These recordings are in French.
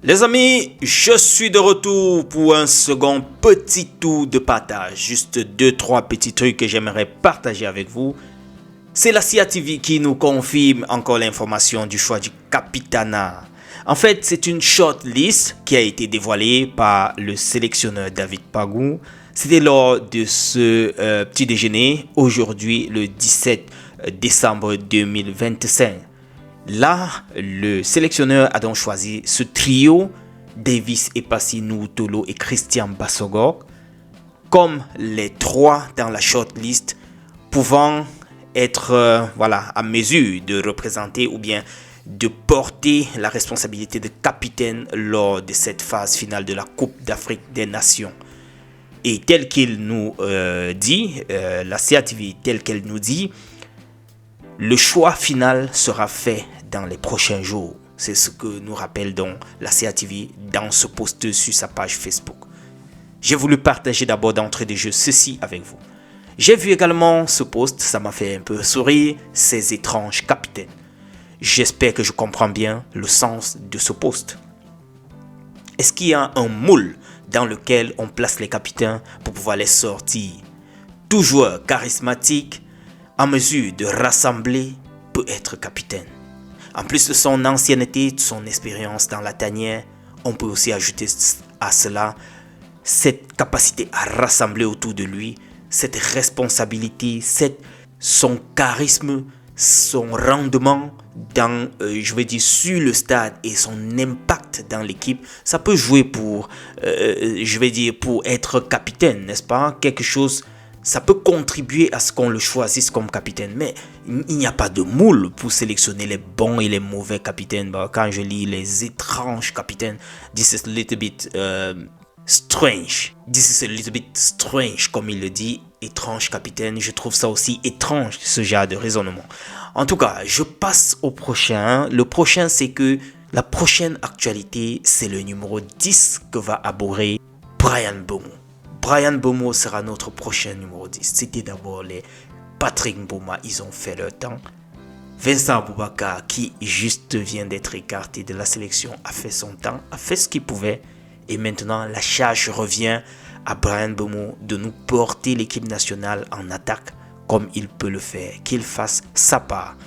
Les amis, je suis de retour pour un second petit tour de partage. Juste 2-3 petits trucs que j'aimerais partager avec vous. C'est la CIA TV qui nous confirme encore l'information du choix du Capitana. En fait, c'est une shortlist qui a été dévoilée par le sélectionneur David Pagou. C'était lors de ce petit déjeuner, aujourd'hui le 17 décembre 2025. Là, le sélectionneur a donc choisi ce trio, Davis Epassi Nuutolo et Christian Bassogor, comme les trois dans la shortlist pouvant être à mesure de représenter ou bien de porter la responsabilité de capitaine lors de cette phase finale de la Coupe d'Afrique des Nations. Et tel qu'il nous dit, la CATV tel qu'elle nous dit, le choix final sera fait dans les prochains jours. C'est ce que nous rappelle donc la CATV dans ce post sur sa page Facebook. J'ai voulu partager d'abord d'entrée de jeu ceci avec vous. J'ai vu également ce post, ça m'a fait un peu sourire, ces étranges capitaines. J'espère que je comprends bien le sens de ce post. Est-ce qu'il y a un moule dans lequel on place les capitaines pour pouvoir les sortir? Tout joueur charismatique, en mesure de rassembler, peut être capitaine. En plus de son ancienneté, de son expérience dans la tanière, on peut aussi ajouter à cela cette capacité à rassembler autour de lui, cette responsabilité, son charisme, son rendement dans, sur le stade et son impact dans l'équipe. Ça peut jouer pour être capitaine, n'est-ce pas? Quelque chose. Ça peut contribuer à ce qu'on le choisisse comme capitaine. Mais il n'y a pas de moule pour sélectionner les bons et les mauvais capitaines. Quand je lis les étranges capitaines, this is a little bit strange. This is a little bit strange, comme il le dit. Étrange capitaine. Je trouve ça aussi étrange, ce genre de raisonnement. En tout cas, je passe au prochain. Le prochain, c'est que la prochaine actualité, c'est le numéro 10 que va aborder Bryan Mbeumo. Bryan Mbeumo sera notre prochain numéro 10. C'était d'abord les Patrick Mboma, ils ont fait leur temps. Vincent Aboubakar, qui juste vient d'être écarté de la sélection, a fait son temps, a fait ce qu'il pouvait. Et maintenant, la charge revient à Bryan Mbeumo de nous porter l'équipe nationale en attaque comme il peut le faire, qu'il fasse sa part.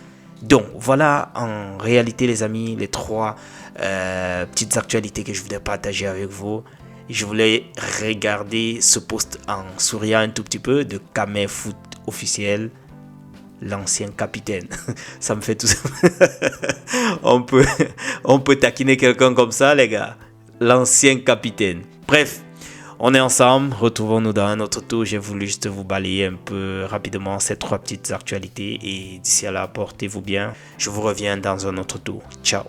Donc, voilà en réalité les amis, les trois petites actualités que je voulais partager avec vous. Je voulais regarder ce post en souriant un tout petit peu de Kamer Foot officiel, l'ancien capitaine. Ça me fait tout ça. on peut taquiner quelqu'un comme ça, les gars. L'ancien capitaine. Bref, on est ensemble. Retrouvons-nous dans un autre tour. J'ai voulu juste vous balayer un peu rapidement ces trois petites actualités. Et d'ici là, portez-vous bien. Je vous reviens dans un autre tour. Ciao.